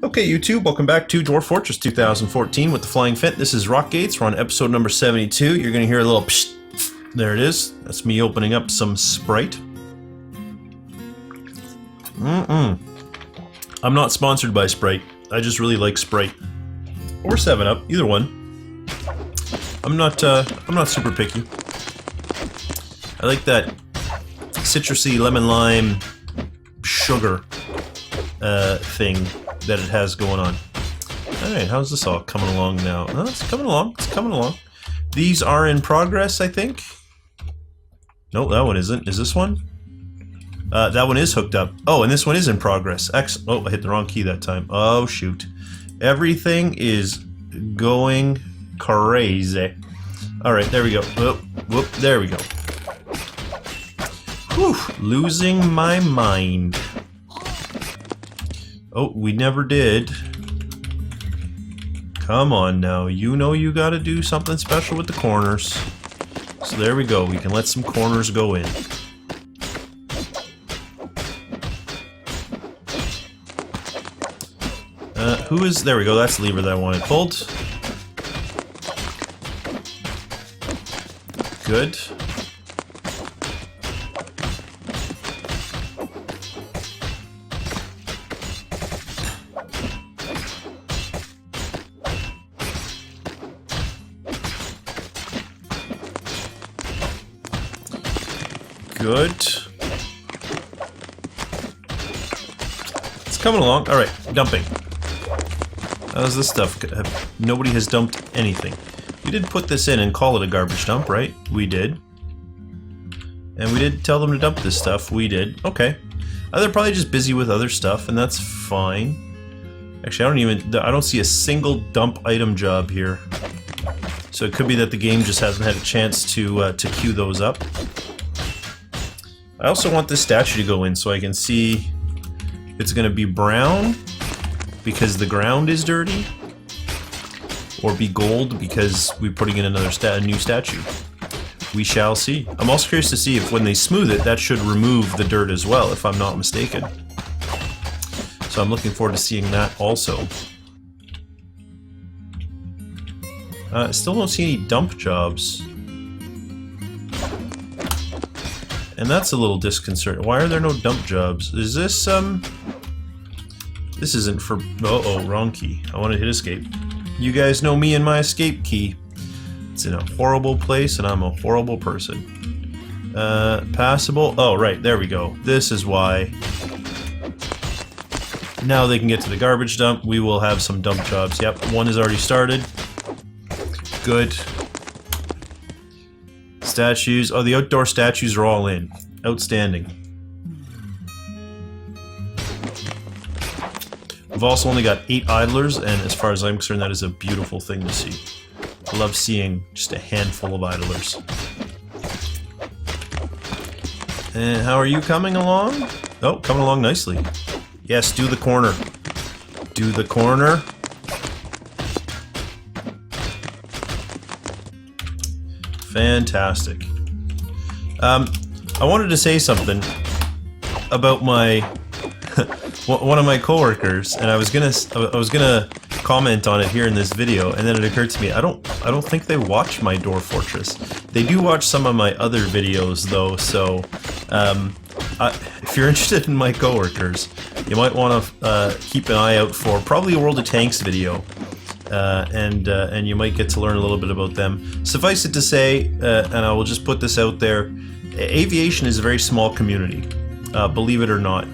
Okay, YouTube, welcome back to Dwarf Fortress 2014 with the Flying Phent. This is Rockgates. We're on episode number 72. You're going to hear a little psh. There it is. That's me opening up some Sprite. I'm not sponsored by Sprite. I just really like Sprite. Or 7-Up, either one. I'm not super picky. I like that citrusy lemon lime sugar thing that it has going on. Alright, how's this all coming along now? Oh, it's coming along, it's coming along. These are in progress, I think. No, that one isn't. Is this one? That one is hooked up. Oh, and this one is in progress. Oh, I hit the wrong key that time. Oh, shoot. Everything is going crazy. Alright, there we go. Whoop, there we go. Whew, losing my mind. Oh, we never did. Come on now, you know you gotta do something special with the corners. So there we go, we can let some corners go in. There we go, that's the lever that I wanted pulled. Good. Good. It's coming along. Alright, dumping. How's this stuff? Nobody has dumped anything. We did put this in and call it a garbage dump, right? We did. And we did tell them to dump this stuff. We did. Okay. They're probably just busy with other stuff, and that's fine. Actually, I don't see a single dump item job here. So it could be that the game just hasn't had a chance to queue those up. I also want this statue to go in so I can see if it's going to be brown because the ground is dirty, or be gold because we're putting in a new statue. We shall see. I'm also curious to see if when they smooth it, that should remove the dirt as well, if I'm not mistaken. So I'm looking forward to seeing that also. I still don't see any dump jobs. And that's a little disconcerting. Why are there no dump jobs? Is this, This isn't for... Uh-oh, wrong key. I want to hit escape. You guys know me and my escape key. It's in a horrible place, and I'm a horrible person. Passable? Oh, right, there we go. This is why. Now they can get to the garbage dump. We will have some dump jobs. Yep, one has already started. Good. Statues. Oh, the outdoor statues are all in. Outstanding. We've also only got 8 idlers, and as far as I'm concerned, that is a beautiful thing to see. I love seeing just a handful of idlers. And how are you coming along? Oh, coming along nicely. Yes, do the corner. Do the corner. Fantastic. I wanted to say something about my one of my coworkers, and I was gonna comment on it here in this video, and then it occurred to me I don't think they watch my Dwarf Fortress. They do watch some of my other videos though, so if you're interested in my coworkers, you might want to keep an eye out for probably a World of Tanks video. And you might get to learn a little bit about them. Suffice it to say, and I will just put this out there, aviation is a very small community, believe it or not.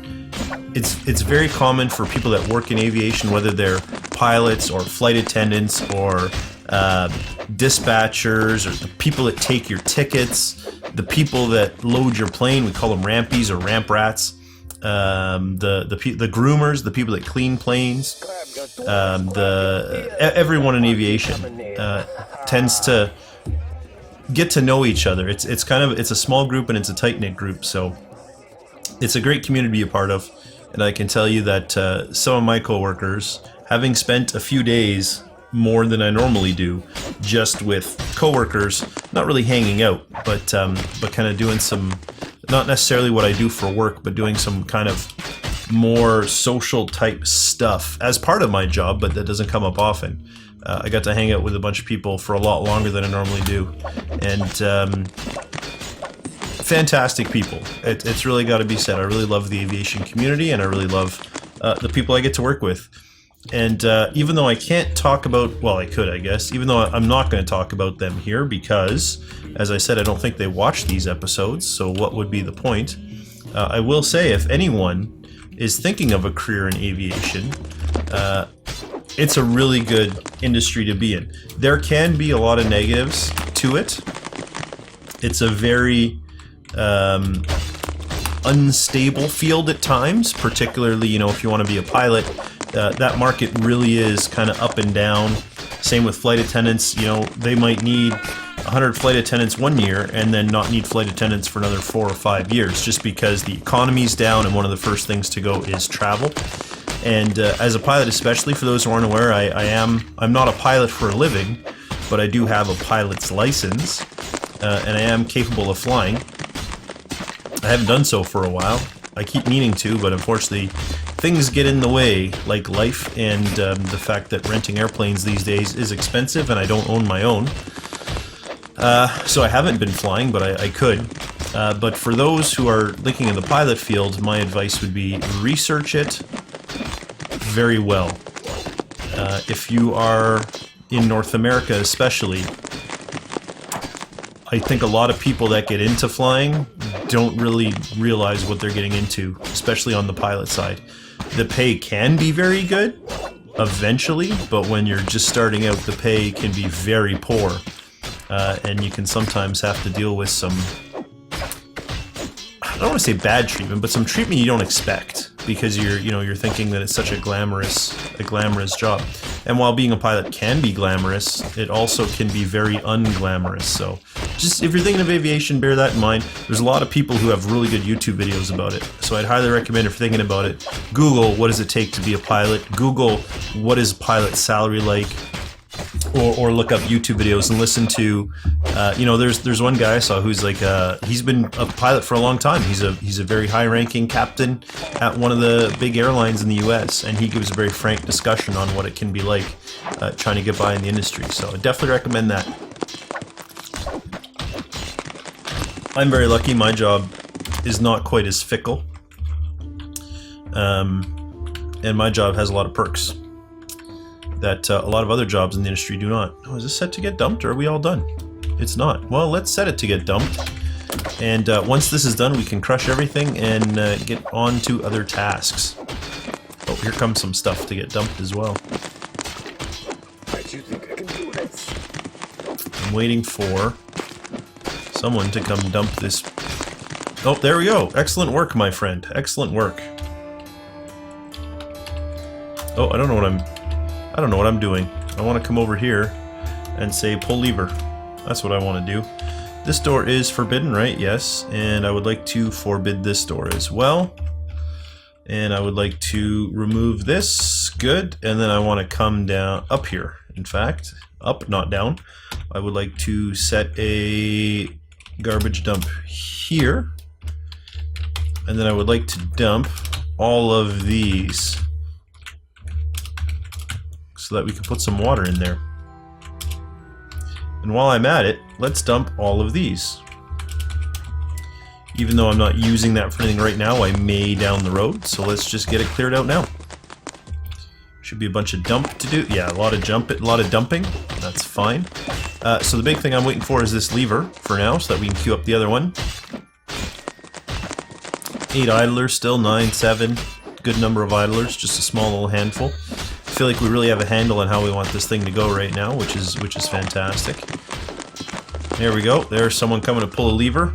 It's very common for people that work in aviation, whether they're pilots or flight attendants or dispatchers or the people that take your tickets, the people that load your plane, we call them rampies or ramp rats, the groomers, the people that clean planes, everyone in aviation tends to get to know each other. It's a small group and it's a tight-knit group, so it's a great community to be a part of. And I can tell you that some of my coworkers, having spent a few days more than I normally do, just with coworkers, not really hanging out, but kind of doing some, not necessarily what I do for work, but doing some kind of more social type stuff as part of my job, but that doesn't come up often. I got to hang out with a bunch of people for a lot longer than I normally do, and fantastic people. It's really got to be said. I really love the aviation community, and I really love the people I get to work with. And even though I can't talk about, well, I could, I guess, even though I'm not going to talk about them here because, as I said, I don't think they watch these episodes, so what would be the point? I will say, if anyone is thinking of a career in aviation, it's a really good industry to be in. There can be a lot of negatives to it. It's a very unstable field at times, particularly, you know, if you want to be a pilot. That market really is kind of up and down. Same with flight attendants. You know, they might need 100 flight attendants one year and then not need flight attendants for another 4 or 5 years, just because the economy's down and one of the first things to go is travel. And as a pilot, especially for those who aren't aware, I'm not a pilot for a living, but I do have a pilot's license, and I am capable of flying. I haven't done so for a while. I keep meaning to, but unfortunately things get in the way, like life, and the fact that renting airplanes these days is expensive and I don't own my own. So I haven't been flying, but I could. But for those who are looking in the pilot field, my advice would be research it very well. If you are in North America especially, I think a lot of people that get into flying don't really realize what they're getting into, especially on the pilot side. The pay can be very good eventually, but when you're just starting out, the pay can be very poor, and you can sometimes have to deal with some, I don't want to say bad treatment, but some treatment you don't expect, because you're thinking that it's such a glamorous job. And while being a pilot can be glamorous, it also can be very unglamorous. So just, if you're thinking of aviation, bear that in mind. There's a lot of people who have really good YouTube videos about it. So I'd highly recommend, if you're thinking about it, Google what does it take to be a pilot, Google what is pilot salary like, or look up YouTube videos and listen to, there's one guy I saw who's like, he's been a pilot for a long time. He's a very high-ranking captain at one of the big airlines in the US, and he gives a very frank discussion on what it can be like trying to get by in the industry. So I definitely recommend that. I'm very lucky. My job is not quite as fickle, and my job has a lot of perks that a lot of other jobs in the industry do not. Oh, is this set to get dumped, or are we all done? It's not. Well, let's set it to get dumped. And once this is done, we can crush everything and get on to other tasks. Oh, here comes some stuff to get dumped as well. I do think I can do this. I'm waiting for someone to come dump this. Oh, there we go. Excellent work, my friend. Excellent work. Oh, I don't know what I'm doing. I want to come over here and say pull lever. That's what I want to do. This door is forbidden, right? Yes. And I would like to forbid this door as well. And I would like to remove this. Good. And then I want to come down up here. In fact, up, not down. I would like to set a garbage dump here. And then I would like to dump all of these, so that we can put some water in there. And while I'm at it, let's dump all of these. Even though I'm not using that for anything right now, I may down the road, so let's just get it cleared out now. Should be a bunch of dump to do. Yeah, a lot of dumping. That's fine. So the big thing I'm waiting for is this lever for now, so that we can queue up the other one. 8 idlers still, 9, 7. Good number of idlers, just a small little handful. I feel like we really have a handle on how we want this thing to go right now, which is fantastic. There we go. There's someone coming to pull a lever.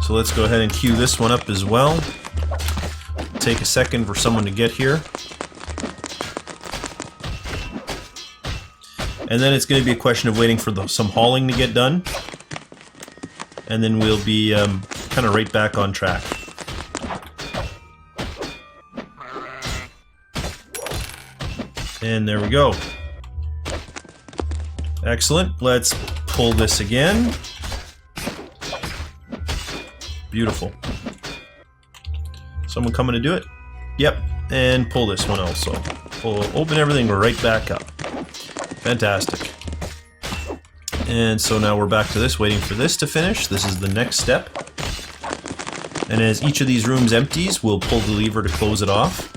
So let's go ahead and queue this one up as well. Take a second for someone to get here. And then it's going to be a question of waiting for some hauling to get done. And then we'll be kind of right back on track. And there we go. Excellent. Let's pull this again. Beautiful. Someone coming to do it? Yep. And pull this one also. Open everything right back up. Fantastic. And so now we're back to this, waiting for this to finish. This is the next step. And as each of these rooms empties, we'll pull the lever to close it off.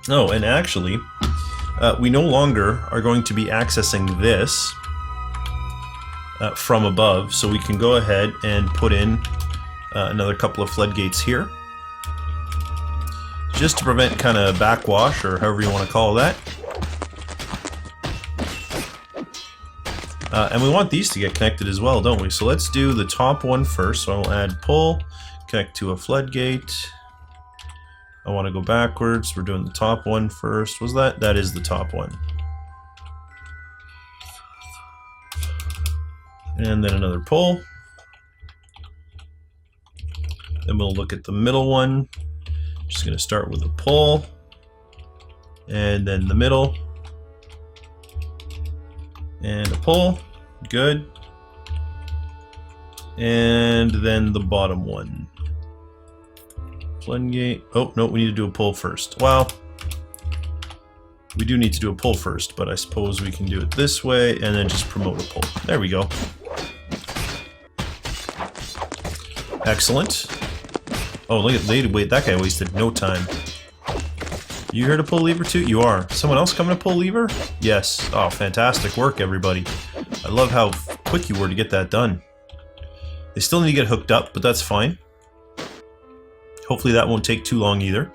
Oh, and actually, we no longer are going to be accessing this from above, so we can go ahead and put in another couple of floodgates here. Just to prevent kind of backwash, or however you want to call that. And we want these to get connected as well, don't we? So let's do the top one first. So I'll add pull, connect to a floodgate. I want to go backwards. We're doing the top one first. Was that? That is the top one. And then another pull. Then we'll look at the middle one. Just going to start with a pull. And then the middle. And a pull. Good. And then the bottom one. Floodgate. Oh, no, we need to do a pull first. Well, we do need to do a pull first, but I suppose we can do it this way and then just promote a pull. There we go. Excellent. Oh, look at wait, that guy wasted no time. You here to pull lever too? You are. Someone else coming to pull lever? Yes. Oh, fantastic work, everybody. I love how quick you were to get that done. They still need to get hooked up, but that's fine. Hopefully that won't take too long either.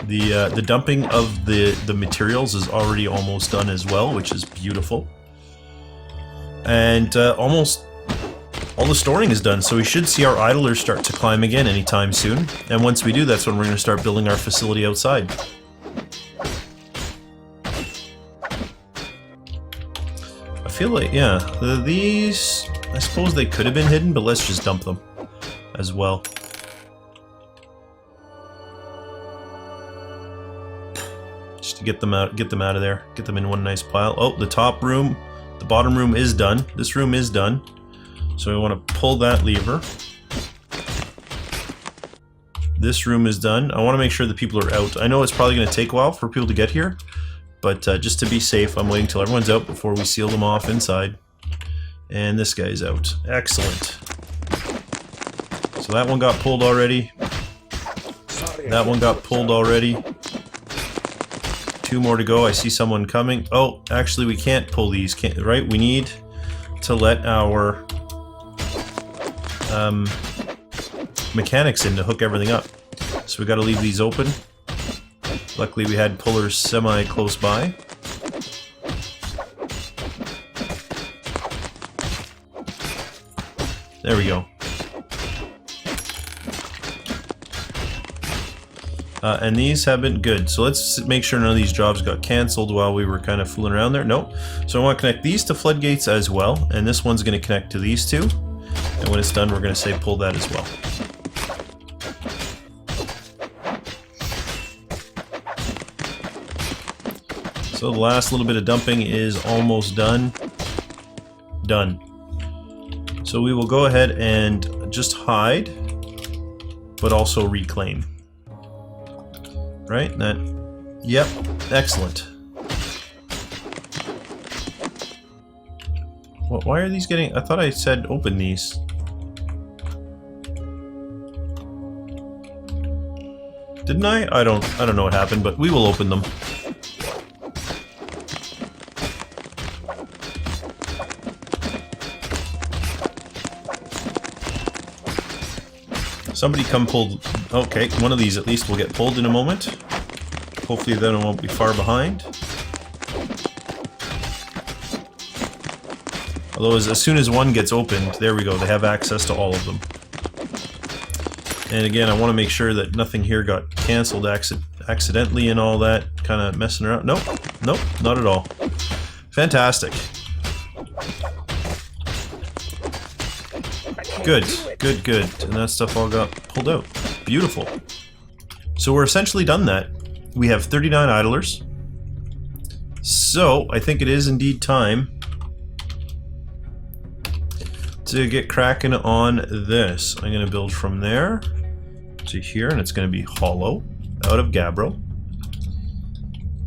The dumping of the materials is already almost done as well, which is beautiful. And almost all the storing is done, so we should see our idlers start to climb again anytime soon. And once we do, that's when we're going to start building our facility outside. I feel like, yeah, these, I suppose they could have been hidden, but let's just dump them as well. Just to get them out of there, get them in one nice pile. Oh, the top room, the bottom room is done. This room is done. So we want to pull that lever. This room is done. I want to make sure that people are out. I know it's probably going to take a while for people to get here, but just to be safe, I'm waiting till everyone's out before we seal them off inside. And this guy's out. Excellent. So that one got pulled already. That one got pulled already. Two more to go. I see someone coming. Oh, actually we can't pull these, right? We need to let our mechanics in to hook everything up. So we got to leave these open. Luckily we had pullers semi close by. There we go. And these have been good. So let's make sure none of these jobs got cancelled while we were kind of fooling around there. Nope. So I want to connect these to floodgates as well. And this one's going to connect to these two. And when it's done, we're going to say pull that as well. So the last little bit of dumping is almost done. Done. So we will go ahead and just hide, but also reclaim. Right? That. Yep. Excellent. What? Why are these getting? I thought I said open these. Didn't I? I don't know what happened, but we will open them. Somebody come pull. Okay, one of these at least will get pulled in a moment. Hopefully then it won't be far behind. Although as soon as one gets opened, there we go, they have access to all of them. And again, I want to make sure that nothing here got cancelled accidentally and all that kind of messing around. Nope, nope, not at all. Fantastic. Good, good, good. And that stuff all got pulled out. Beautiful. So we're essentially done that. We have 39 idlers. So I think it is indeed time to get cracking on this. I'm going to build from there to here, and it's going to be hollow out of gabbro.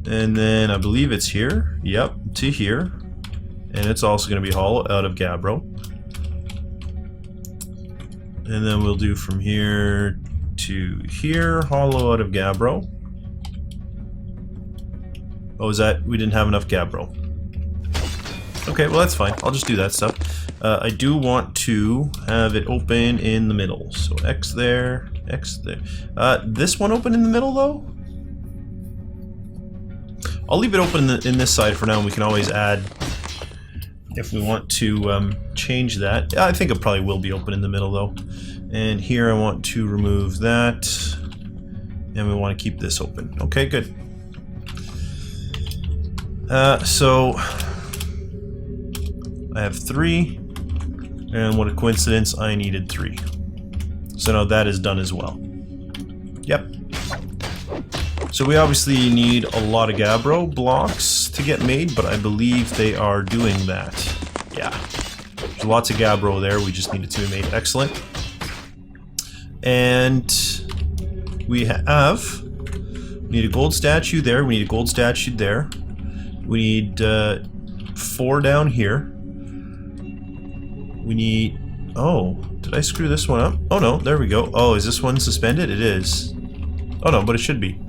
And then I believe it's here. Yep, to here. And it's also going to be hollow out of gabbro. And then we'll do from here to here, hollow out of gabbro. Oh, is that? We didn't have enough gabbro. Okay, well that's fine. I'll just do that stuff. I do want to have it open in the middle. So X there, X there. This one open in the middle though? I'll leave it open in this side for now, and we can always add if we want to change that. I think it probably will be open in the middle though. And here I want to remove that, and we want to keep this open. Okay, good. So I have 3, and what a coincidence, I needed 3. So now that is done as well. Yep. So we obviously need a lot of gabbro blocks to get made, but I believe they are doing that. Yeah. There's lots of gabbro there, we just need it to be made. Excellent. And we need a gold statue there, we need a gold statue there. We need 4 down here. We need... Oh, did I screw this one up? Oh no, there we go. Oh, is this one suspended? It is. Oh no, but it should be.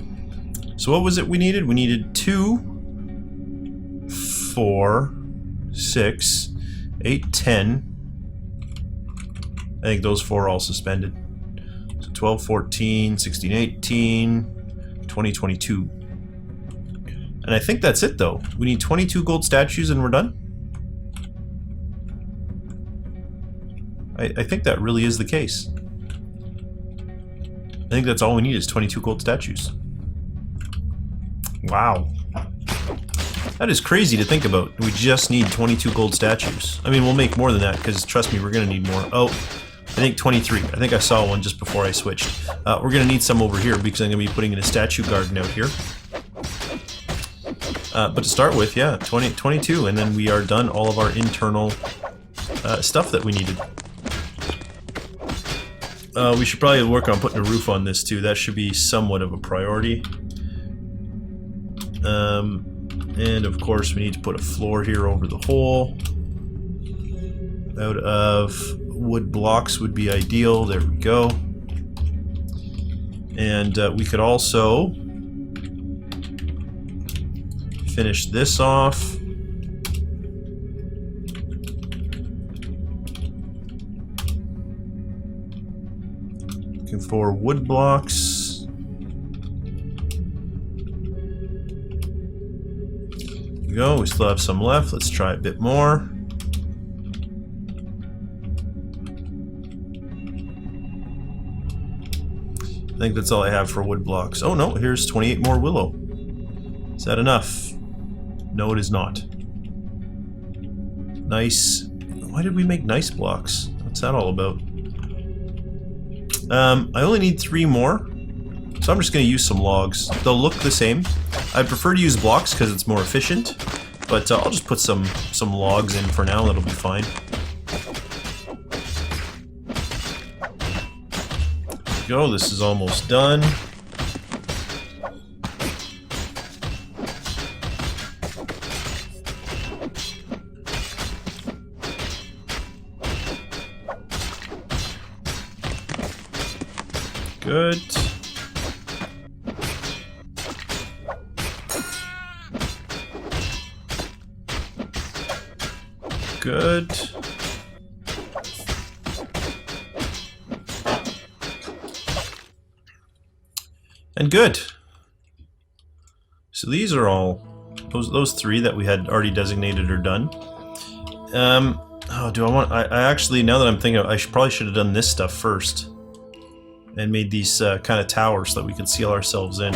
So what was it we needed? We needed 2, 4, 6, 8, 10. I think those 4 are all suspended. So 12, 14, 16, 18, 20, 22. And I think that's it though. We need 22 gold statues and we're done. I think that really is the case. I think that's all we need is 22 gold statues. Wow. That is crazy to think about. We just need 22 gold statues. I mean, we'll make more than that because trust me, we're going to need more. Oh, I think 23. I think I saw one just before I switched. We're going to need some over here because I'm going to be putting in a statue garden out here. But to start with, yeah, 22, and then we are done all of our internal stuff that we needed. We should probably work on putting a roof on this too. That should be somewhat of a priority. And of course we need to put a floor here over the hole. Out of wood blocks would be ideal. There we go. And we could also finish this off. Looking for wood blocks. There we go. We still have some left. Let's try a bit more. I think that's all I have for wood blocks. Oh no, here's 28 more willow. Is that enough? No, it is not. Nice. Why did we make nice blocks? What's that all about? I only need 3 more, so I'm just going to use some logs. They'll look the same. I prefer to use blocks because it's more efficient, but I'll just put some logs in for now. That'll be fine. There we go. This is almost done. Good. Good. And good. So these are all those 3 that we had already designated are done. Oh, do I want? I actually, now that I'm thinking, I probably should have done this stuff first. And made these kind of towers so that we can seal ourselves in.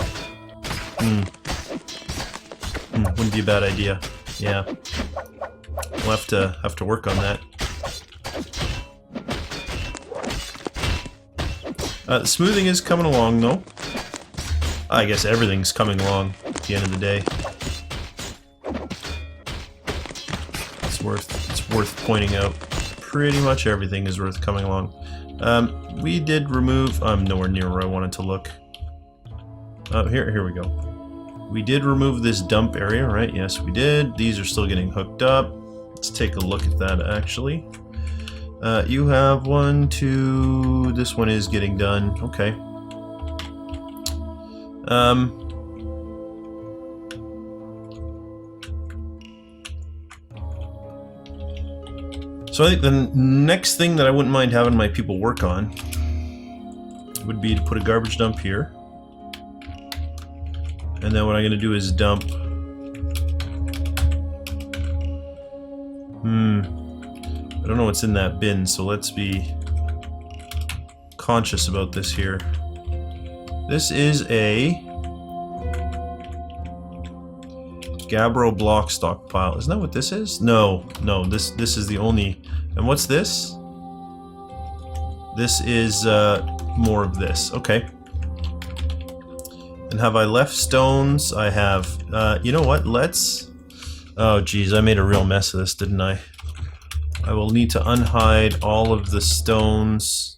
Wouldn't be a bad idea. Yeah. We'll have to work on that. The smoothing is coming along though. I guess everything's coming along at the end of the day. It's worth pointing out. pretty much everything is worth coming along. We did remove... I'm nowhere near where I wanted to look. Here we go. We did remove this dump area, right? Yes, we did. These are still getting hooked up. Let's take a look at that, actually. You have 1, 2... This one is getting done. Okay. So I think the next thing that I wouldn't mind having my people work on would be to put a garbage dump here. And then what I'm going to do is dump... I don't know what's in that bin, so let's be conscious about this here. This is a Gabbro block stockpile. Isn't that what this is? No, this is the only... And what's this? This is more of this. Okay. And have I left stones? I have. You know what? Let's... Oh, geez, I made a real mess of this, didn't I? I will need to unhide all of the stones.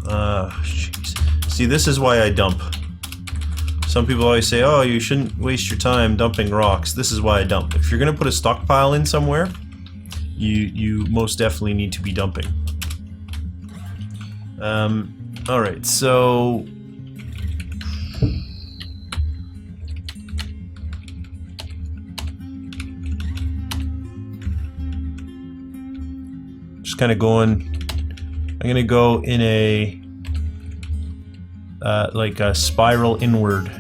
Jeez. See, this is why I dump. Some people always say, oh, you shouldn't waste your time dumping rocks. This is why I dump. If you're going to put a stockpile in somewhere, you most definitely need to be dumping. Alright, so... Just kind of going... I'm going to go in a... like a spiral inward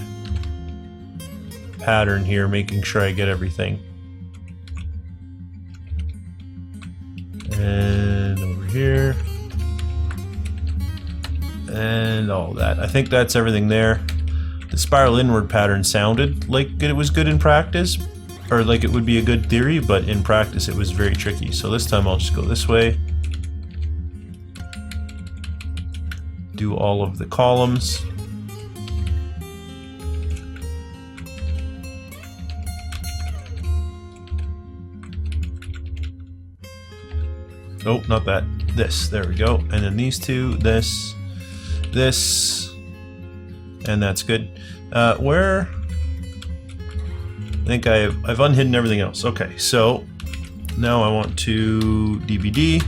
pattern here, making sure I get everything. And over here. And all that. I think that's everything there. The spiral inward pattern sounded like it was good in practice, or like it would be a good theory, but in practice it was very tricky. So this time I'll just go this way. Do all of the columns. Nope, not that. This. There we go. And then these two. This. This. And that's good. Where... I think I've unhidden everything else. Okay, so now I want to DVD.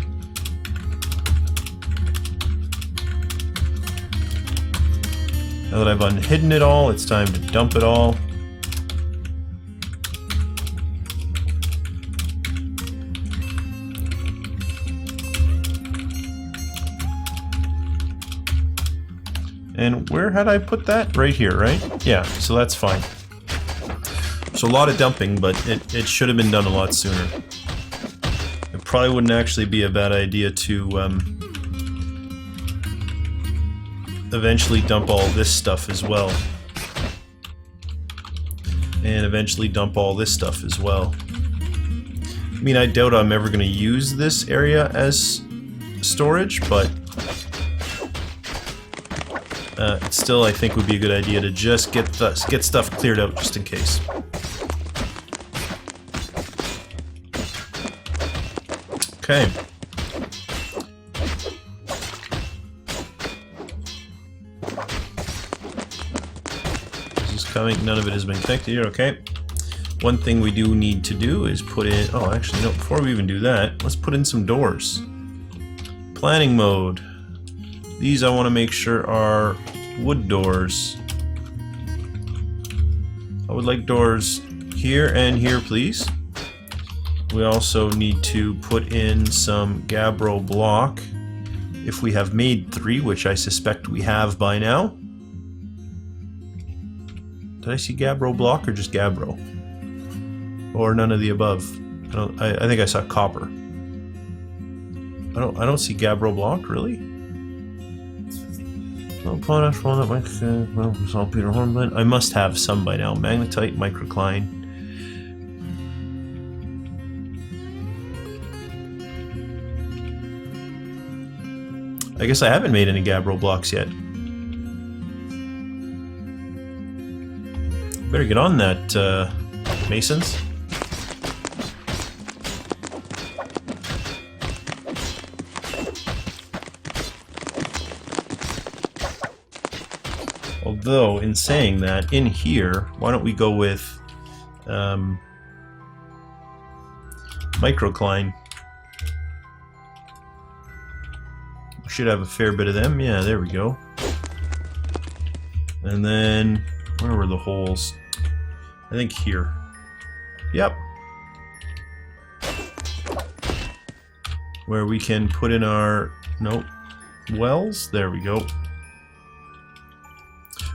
Now that I've unhidden it all, it's time to dump it all. And where had I put that? Right here, right? Yeah, so that's fine. So a lot of dumping, but it should have been done a lot sooner. It probably wouldn't actually be a bad idea to eventually dump all this stuff as well. And eventually dump all this stuff as well. I mean, I doubt I'm ever going to use this area as storage, but it still, I think, would be a good idea to just get stuff cleared out just in case. Okay. This is coming. None of it has been connected here. Okay. One thing we do need to do is put in... Oh, actually, no. Before we even do that, let's put in some doors. Planning mode. These I want to make sure are wood doors. I would like doors here and here, please. We also need to put in some Gabbro block if we have made 3, which I suspect we have by now. Did I see Gabbro block or just Gabbro? Or none of the above? I think I saw copper. I don't see Gabbro block, really? Potash, walnut, well, saltpeter, hornblende. I must have some by now. Magnetite, microcline. I guess I haven't made any Gabbro blocks yet. Better get on that, masons. Although, in saying that, in here, why don't we go with microcline? We should have a fair bit of them. Yeah, there we go. And then, where were the holes? I think here. Yep. Where we can put in our, nope, wells. There we go.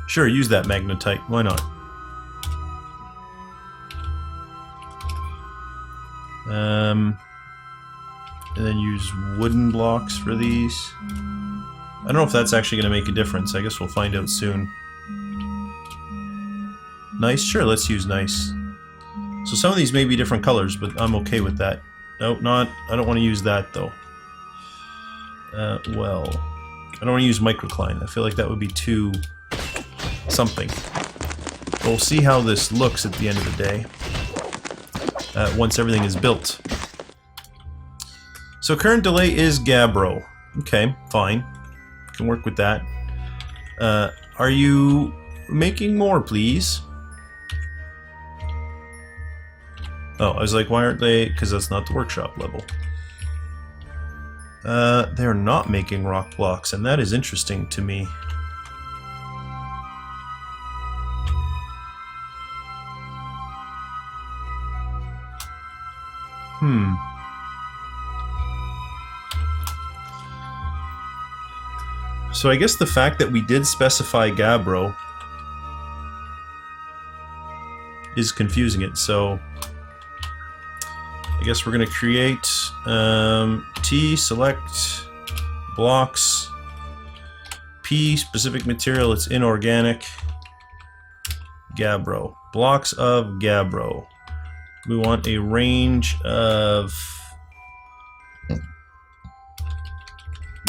Sure, use that magnetite. Why not? And then use wooden blocks for these. I don't know if that's actually going to make a difference. I guess we'll find out soon. Nice? Sure, let's use nice. So some of these may be different colors, but I'm okay with that. Nope, not. I don't want to use that, though. Well, I don't want to use microcline. I feel like that would be too something. But we'll see how this looks at the end of the day. Once everything is built. So current delay is Gabbro. Okay, fine. Can work with that. Are you making more, please? Oh, I was like, why aren't they? Because that's not the workshop level. They're not making rock blocks, and that is interesting to me. So I guess the fact that we did specify Gabbro is confusing it. So I guess we're going to create T, select blocks, P, specific material, it's inorganic, Gabbro. Blocks of Gabbro. We want a range of...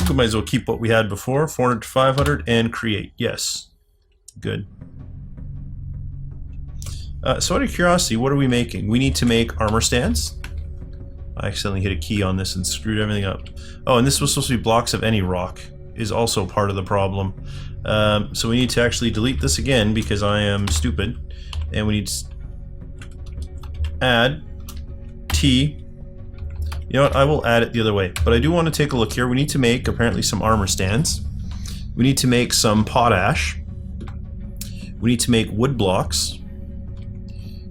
We might as well keep what we had before, 400 to 500, and create. Yes. Good. So out of curiosity, what are we making? We need to make armor stands. I accidentally hit a key on this and screwed everything up. Oh, and this was supposed to be blocks of any rock, is also part of the problem. So we need to actually delete this again because I am stupid. And we need to add T. You know what, I will add it the other way. But I do want to take a look here. We need to make, apparently, some armor stands. We need to make some potash. We need to make wood blocks.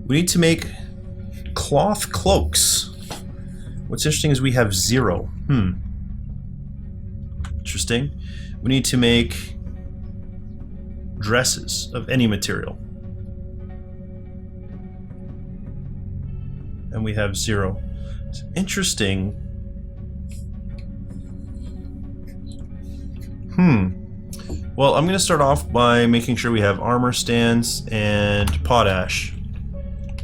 We need to make cloth cloaks. What's interesting is we have 0. Interesting. We need to make dresses of any material. And we have 0. It's interesting. Well, I'm going to start off by making sure we have armor stands and potash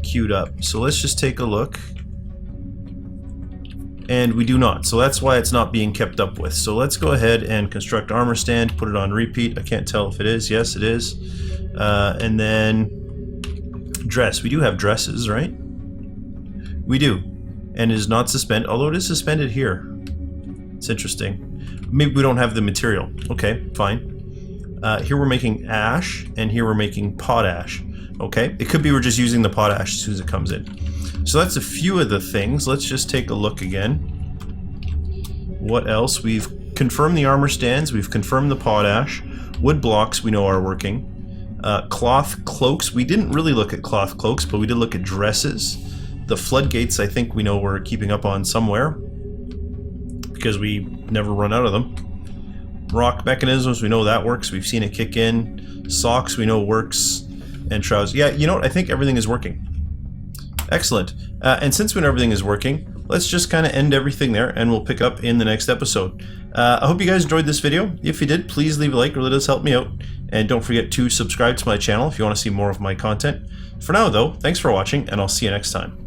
queued up. So let's just take a look. And we do not. So that's why it's not being kept up with. So let's go ahead and construct armor stand, put it on repeat. I can't tell if it is. Yes, it is. And then dress. We do have dresses, right? We do. And it is not suspended, although it is suspended here. It's interesting. Maybe we don't have the material. Okay, fine. Here we're making ash, and here we're making potash. Okay, it could be we're just using the potash as soon as it comes in. So that's a few of the things. Let's just take a look again. What else? We've confirmed the armor stands, we've confirmed the potash. Wood blocks we know are working. Cloth cloaks, we didn't really look at cloth cloaks, but we did look at dresses. The floodgates, I think we know we're keeping up on somewhere, because we never run out of them. Rock mechanisms, we know that works. We've seen it kick in. Socks, we know works. And trousers. Yeah, you know what? I think everything is working. Excellent. And since we know everything is working, let's just kind of end everything there, and we'll pick up in the next episode. I hope you guys enjoyed this video. If you did, please leave a like, or let us help me out. And don't forget to subscribe to my channel if you want to see more of my content. For now, though, thanks for watching, and I'll see you next time.